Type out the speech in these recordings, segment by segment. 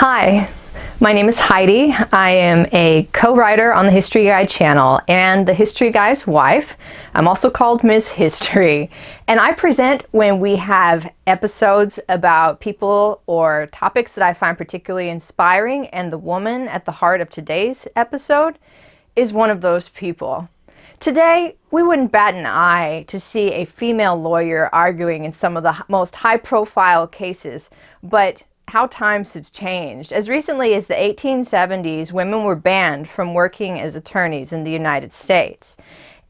Hi, my name is Heidi. I am a co-writer on the History Guy channel and the History Guy's wife. I'm also called Ms. History, and I present when we have episodes about people or topics that I find particularly inspiring, and the woman at the heart of today's episode is one of those people. Today, we wouldn't bat an eye to see a female lawyer arguing in some of the most high-profile cases, but how times have changed. As recently as the 1870s, women were banned from working as attorneys in the United States.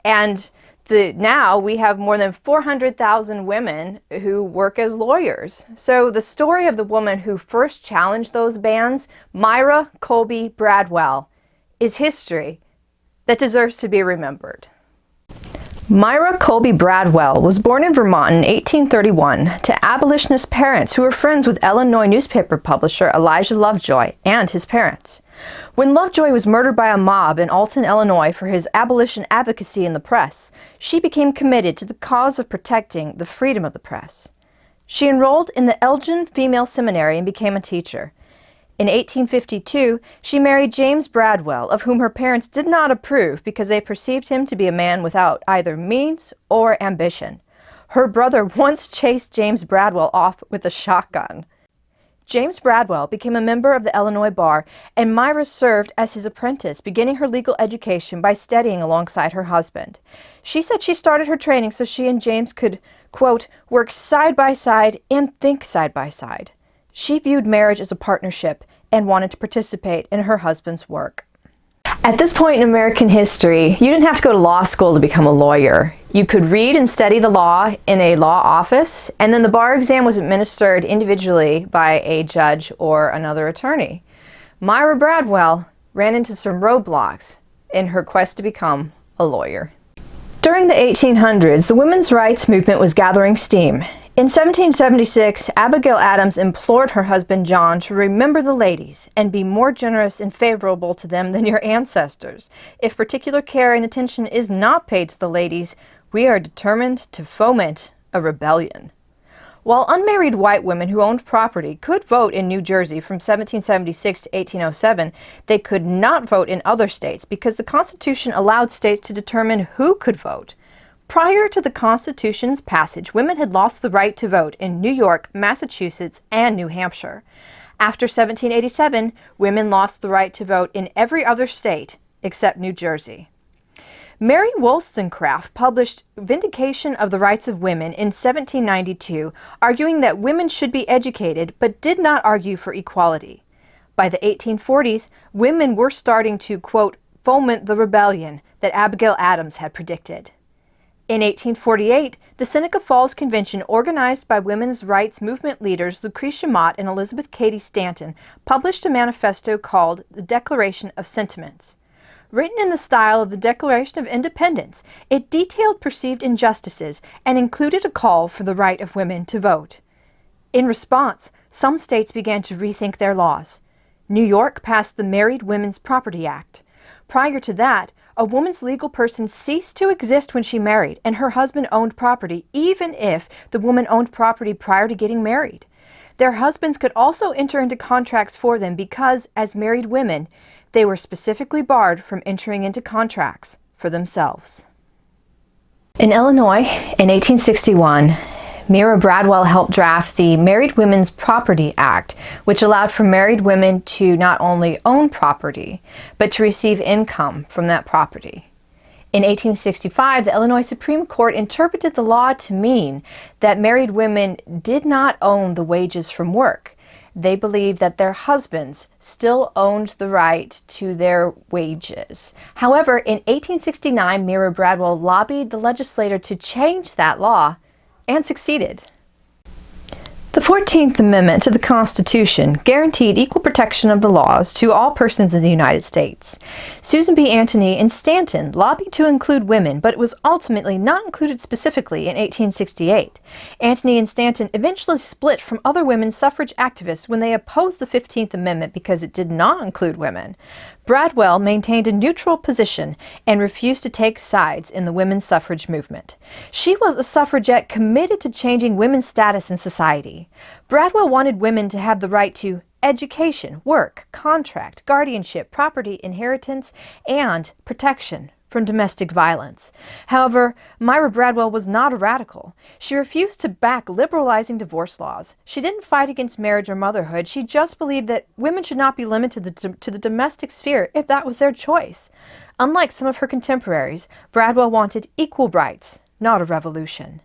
And now we have more than 400,000 women who work as lawyers. So the story of the woman who first challenged those bans, Myra Colby Bradwell, is history that deserves to be remembered. Myra Colby Bradwell was born in Vermont in 1831 to abolitionist parents who were friends with Illinois newspaper publisher Elijah Lovejoy and his parents. When Lovejoy was murdered by a mob in Alton, Illinois for his abolition advocacy in the press, she became committed to the cause of protecting the freedom of the press. She enrolled in the Elgin Female Seminary and became a teacher. In 1852, she married James Bradwell, of whom her parents did not approve because they perceived him to be a man without either means or ambition. Her brother once chased James Bradwell off with a shotgun. James Bradwell became a member of the Illinois bar, and Myra served as his apprentice, beginning her legal education by studying alongside her husband. She said she started her training so she and James could, quote, work side by side and think side by side. She viewed marriage as a partnership and wanted to participate in her husband's work. At this point in American history, you didn't have to go to law school to become a lawyer. You could read and study the law in a law office, and then the bar exam was administered individually by a judge or another attorney. Myra Bradwell ran into some roadblocks in her quest to become a lawyer. During the 1800s, the women's rights movement was gathering steam. In 1776, Abigail Adams implored her husband John to remember the ladies and be more generous and favorable to them than your ancestors. If particular care and attention is not paid to the ladies, we are determined to foment a rebellion. While unmarried white women who owned property could vote in New Jersey from 1776 to 1807, they could not vote in other states because the Constitution allowed states to determine who could vote. Prior to the Constitution's passage, women had lost the right to vote in New York, Massachusetts, and New Hampshire. After 1787, women lost the right to vote in every other state except New Jersey. Mary Wollstonecraft published Vindication of the Rights of Women in 1792, arguing that women should be educated but did not argue for equality. By the 1840s, women were starting to, quote, foment the rebellion that Abigail Adams had predicted. In 1848, the Seneca Falls Convention, organized by women's rights movement leaders Lucretia Mott and Elizabeth Cady Stanton, published a manifesto called the Declaration of Sentiments. Written in the style of the Declaration of Independence, it detailed perceived injustices and included a call for the right of women to vote. In response, some states began to rethink their laws. New York passed the Married Women's Property Act. Prior to that, a woman's legal person ceased to exist when she married, and her husband owned property, even if the woman owned property prior to getting married. Their husbands could also enter into contracts for them because, as married women, they were specifically barred from entering into contracts for themselves. In Illinois, in 1861, Myra Bradwell helped draft the Married Women's Property Act, which allowed for married women to not only own property, but to receive income from that property. In 1865, the Illinois Supreme Court interpreted the law to mean that married women did not own the wages from work. They believed that their husbands still owned the right to their wages. However, in 1869, Myra Bradwell lobbied the legislature to change that law and succeeded. The 14th Amendment to the Constitution guaranteed equal protection of the laws to all persons in the United States. Susan B. Anthony and Stanton lobbied to include women, but it was ultimately not included specifically in 1868. Anthony and Stanton eventually split from other women's suffrage activists when they opposed the 15th Amendment because it did not include women. Bradwell maintained a neutral position and refused to take sides in the women's suffrage movement. She was a suffragette committed to changing women's status in society. Bradwell wanted women to have the right to education, work, contract, guardianship, property, inheritance, and protection from domestic violence. However, Myra Bradwell was not a radical. She refused to back liberalizing divorce laws. She didn't fight against marriage or motherhood. She just believed that women should not be limited to the domestic sphere if that was their choice. Unlike some of her contemporaries, Bradwell wanted equal rights, not a revolution.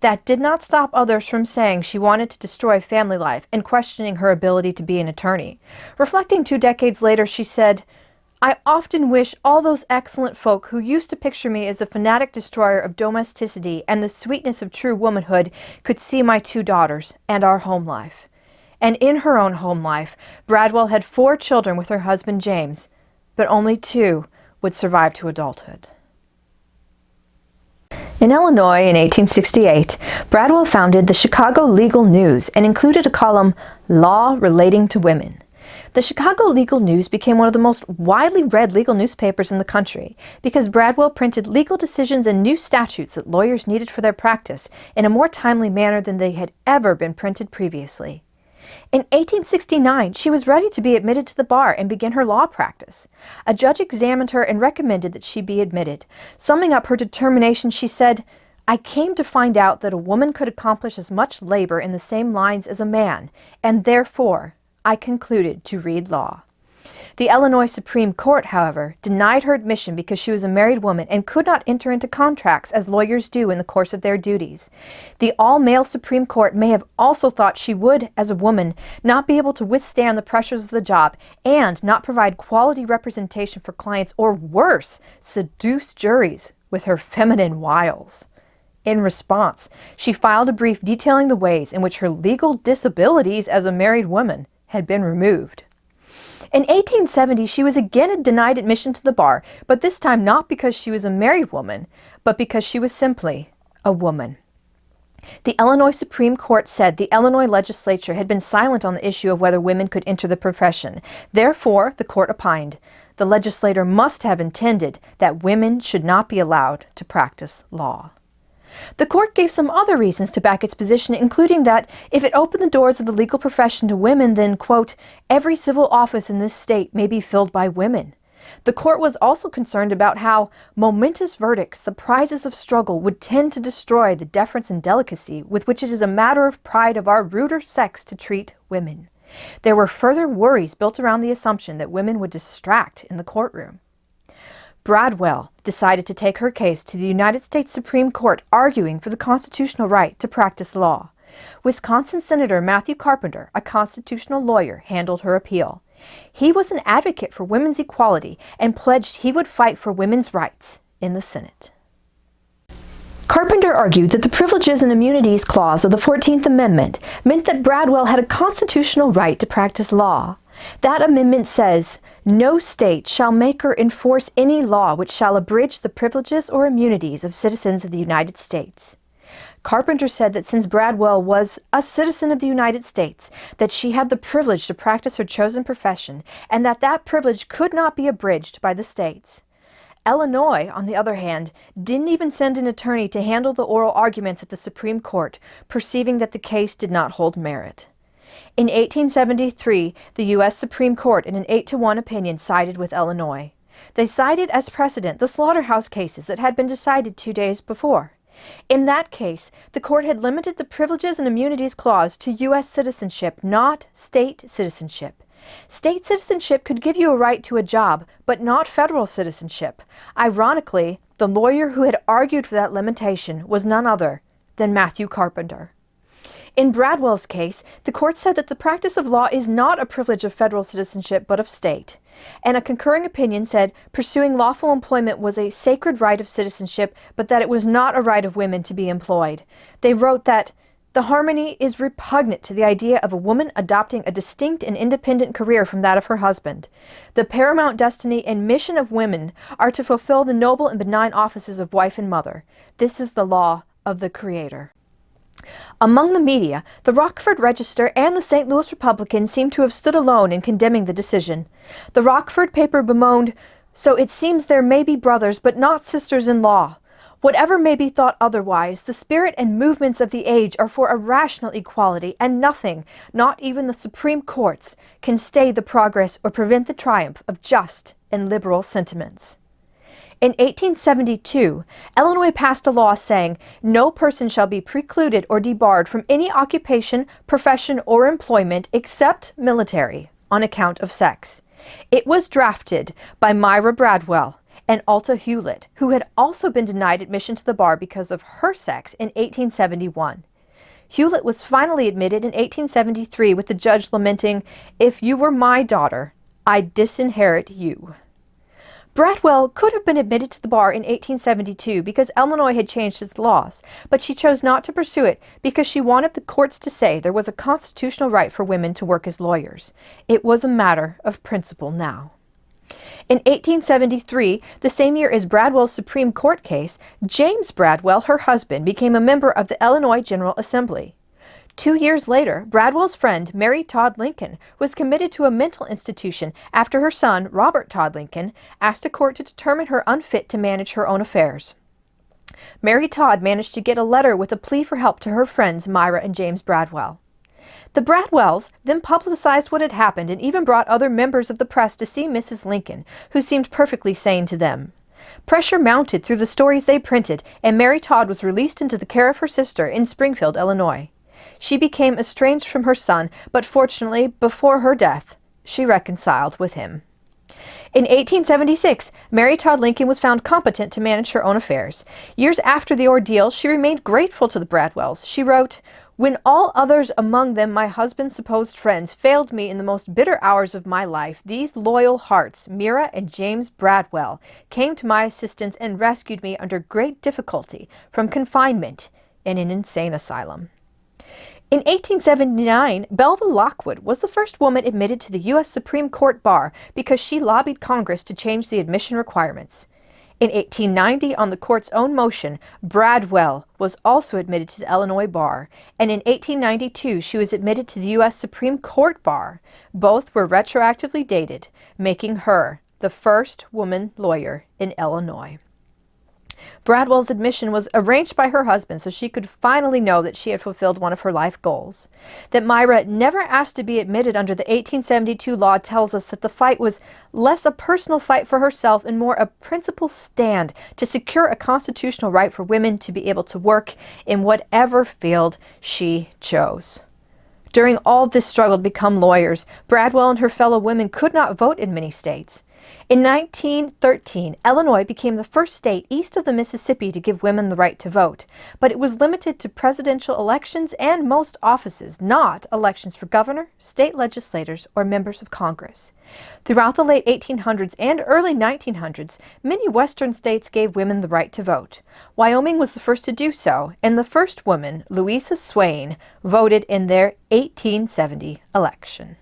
That did not stop others from saying she wanted to destroy family life and questioning her ability to be an attorney. Reflecting 2 decades later, she said, "I often wish all those excellent folk who used to picture me as a fanatic destroyer of domesticity and the sweetness of true womanhood could see my 2 daughters and our home life." And in her own home life, Bradwell had 4 children with her husband James, but only 2 would survive to adulthood. In Illinois in 1868, Bradwell founded the Chicago Legal News and included a column, Law Relating to Women. The Chicago Legal News became one of the most widely read legal newspapers in the country because Bradwell printed legal decisions and new statutes that lawyers needed for their practice in a more timely manner than they had ever been printed previously. In 1869, she was ready to be admitted to the bar and begin her law practice. A judge examined her and recommended that she be admitted. Summing up her determination, she said, "I came to find out that a woman could accomplish as much labor in the same lines as a man, and therefore I concluded to read law." The Illinois Supreme Court, however, denied her admission because she was a married woman and could not enter into contracts as lawyers do in the course of their duties. The all-male Supreme Court may have also thought she would, as a woman, not be able to withstand the pressures of the job and not provide quality representation for clients, or worse, seduce juries with her feminine wiles. In response, she filed a brief detailing the ways in which her legal disabilities as a married woman had been removed. In 1870, she was again denied admission to the bar, but this time not because she was a married woman, but because she was simply a woman. The Illinois Supreme Court said the Illinois legislature had been silent on the issue of whether women could enter the profession. Therefore, the court opined, the legislator must have intended that women should not be allowed to practice law. The court gave some other reasons to back its position, including that if it opened the doors of the legal profession to women, then, quote, every civil office in this state may be filled by women. The court was also concerned about how momentous verdicts, the prizes of struggle, would tend to destroy the deference and delicacy with which it is a matter of pride of our ruder sex to treat women. There were further worries built around the assumption that women would distract in the courtroom. Bradwell decided to take her case to the United States Supreme Court, arguing for the constitutional right to practice law. Wisconsin Senator Matthew Carpenter, a constitutional lawyer, handled her appeal. He was an advocate for women's equality and pledged he would fight for women's rights in the Senate. Carpenter argued that the Privileges and Immunities Clause of the 14th Amendment meant that Bradwell had a constitutional right to practice law. That amendment says, "No state shall make or enforce any law which shall abridge the privileges or immunities of citizens of the United States." Carpenter said that since Bradwell was a citizen of the United States, that she had the privilege to practice her chosen profession, and that that privilege could not be abridged by the states. Illinois, on the other hand, didn't even send an attorney to handle the oral arguments at the Supreme Court, perceiving that the case did not hold merit. In 1873, the U.S. Supreme Court, in an 8-1 opinion, sided with Illinois. They cited as precedent the slaughterhouse cases that had been decided 2 days before. In that case, the court had limited the Privileges and Immunities Clause to U.S. citizenship, not state citizenship. State citizenship could give you a right to a job, but not federal citizenship. Ironically, the lawyer who had argued for that limitation was none other than Matthew Carpenter. In Bradwell's case, the court said that the practice of law is not a privilege of federal citizenship, but of state. And a concurring opinion said pursuing lawful employment was a sacred right of citizenship, but that it was not a right of women to be employed. They wrote that the harmony is repugnant to the idea of a woman adopting a distinct and independent career from that of her husband. The paramount destiny and mission of women are to fulfill the noble and benign offices of wife and mother. This is the law of the Creator. Among the media, the Rockford Register and the St. Louis Republican seem to have stood alone in condemning the decision. The Rockford paper bemoaned, "So it seems there may be brothers, but not sisters-in-law," Whatever may be thought otherwise, the spirit and movements of the age are for a rational equality, and nothing, not even the Supreme Courts, can stay the progress or prevent the triumph of just and liberal sentiments. In 1872, Illinois passed a law saying, "No person shall be precluded or debarred from any occupation, profession, or employment except military on account of sex." It was drafted by Myra Bradwell and Alta Hewlett, who had also been denied admission to the bar because of her sex in 1871. Hewlett was finally admitted in 1873 with the judge lamenting, "If you were my daughter, I'd disinherit you." Bradwell could have been admitted to the bar in 1872 because Illinois had changed its laws, but she chose not to pursue it because she wanted the courts to say there was a constitutional right for women to work as lawyers. It was a matter of principle now. In 1873, the same year as Bradwell's Supreme Court case, James Bradwell, her husband, became a member of the Illinois General Assembly. 2 years later, Bradwell's friend, Mary Todd Lincoln, was committed to a mental institution after her son, Robert Todd Lincoln, asked a court to determine her unfit to manage her own affairs. Mary Todd managed to get a letter with a plea for help to her friends, Myra and James Bradwell. The Bradwells then publicized what had happened and even brought other members of the press to see Mrs. Lincoln, who seemed perfectly sane to them. Pressure mounted through the stories they printed, and Mary Todd was released into the care of her sister in Springfield, Illinois. She became estranged from her son, but fortunately, before her death, she reconciled with him. In 1876, Mary Todd Lincoln was found competent to manage her own affairs. Years after the ordeal, she remained grateful to the Bradwells. She wrote, "When all others, among them my husband's supposed friends, failed me in the most bitter hours of my life, these loyal hearts, Myra and James Bradwell, came to my assistance and rescued me under great difficulty from confinement in an insane asylum." In 1879, Belva Lockwood was the first woman admitted to the U.S. Supreme Court bar because she lobbied Congress to change the admission requirements. In 1890, on the court's own motion, Bradwell was also admitted to the Illinois bar, and in 1892 she was admitted to the U.S. Supreme Court bar. Both were retroactively dated, making her the first woman lawyer in Illinois. Bradwell's admission was arranged by her husband so she could finally know that she had fulfilled one of her life goals. That Myra never asked to be admitted under the 1872 law tells us that the fight was less a personal fight for herself and more a principled stand to secure a constitutional right for women to be able to work in whatever field she chose. During all this struggle to become lawyers, Bradwell and her fellow women could not vote in many states. In 1913, Illinois became the first state east of the Mississippi to give women the right to vote, but it was limited to presidential elections and most offices, not elections for governor, state legislators, or members of Congress. Throughout the late 1800s and early 1900s, many western states gave women the right to vote. Wyoming was the first to do so, and the first woman, Louisa Swain, voted in their 1870 election.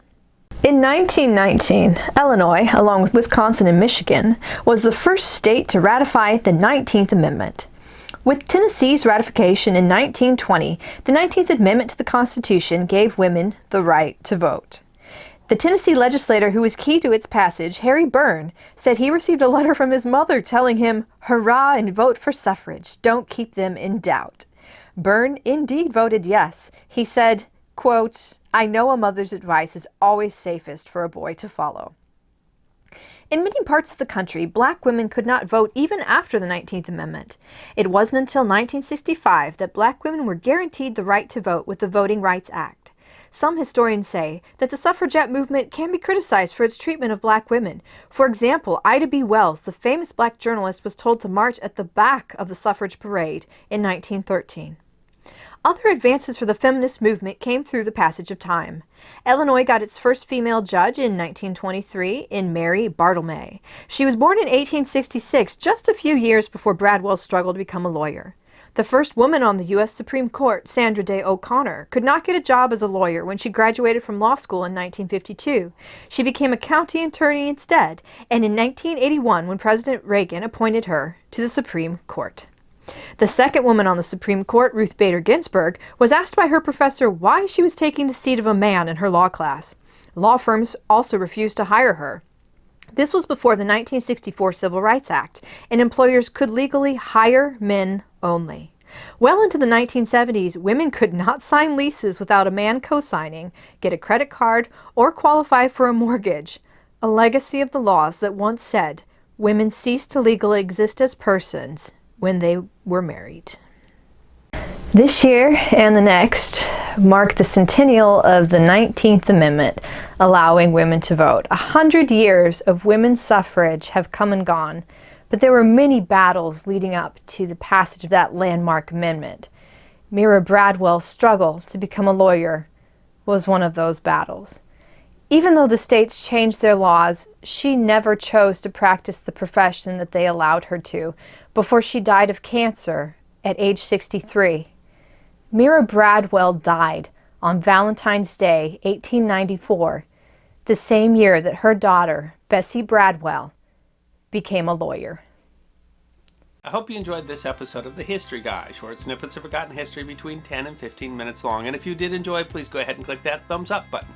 In 1919, Illinois, along with Wisconsin and Michigan, was the first state to ratify the 19th Amendment. With Tennessee's ratification in 1920, the 19th Amendment to the Constitution gave women the right to vote. The Tennessee legislator who was key to its passage, Harry Byrne, said he received a letter from his mother telling him, "Hurrah and vote for suffrage. Don't keep them in doubt." Byrne indeed voted yes. He said, quote, "I know a mother's advice is always safest for a boy to follow." In many parts of the country, black women could not vote even after the 19th Amendment. It wasn't until 1965 that black women were guaranteed the right to vote with the Voting Rights Act. Some historians say that the suffragette movement can be criticized for its treatment of black women. For example, Ida B. Wells, the famous black journalist, was told to march at the back of the suffrage parade in 1913. Other advances for the feminist movement came through the passage of time. Illinois got its first female judge in 1923 in Mary Bartlemay. She was born in 1866, just a few years before Bradwell struggled to become a lawyer. The first woman on the U.S. Supreme Court, Sandra Day O'Connor, could not get a job as a lawyer when she graduated from law school in 1952. She became a county attorney instead, and in 1981, when President Reagan appointed her to the Supreme Court. The second woman on the Supreme Court, Ruth Bader Ginsburg, was asked by her professor why she was taking the seat of a man in her law class. Law firms also refused to hire her. This was before the 1964 Civil Rights Act, and employers could legally hire men only. Well into the 1970s, women could not sign leases without a man co-signing, get a credit card, or qualify for a mortgage. A legacy of the laws that once said women ceased to legally exist as persons when they were married. This year and the next mark the centennial of the 19th Amendment, allowing women to vote. 100 years of women's suffrage have come and gone, but there were many battles leading up to the passage of that landmark amendment. Myra Bradwell's struggle to become a lawyer was one of those battles. Even though the states changed their laws, she never chose to practice the profession that they allowed her to before she died of cancer at age 63. Myra Bradwell died on Valentine's Day, 1894, the same year that her daughter, Bessie Bradwell, became a lawyer. I hope you enjoyed this episode of The History Guy, short snippets of forgotten history between 10 and 15 minutes long. And if you did enjoy, please go ahead and click that thumbs up button.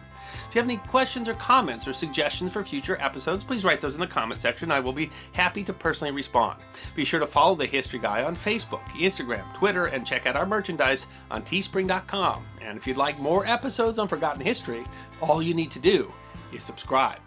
If you have any questions or comments or suggestions for future episodes, please write those in the comment section. I will be happy to personally respond. Be sure to follow The History Guy on Facebook, Instagram, Twitter, and check out our merchandise on teespring.com. And if you'd like more episodes on forgotten history, all you need to do is subscribe.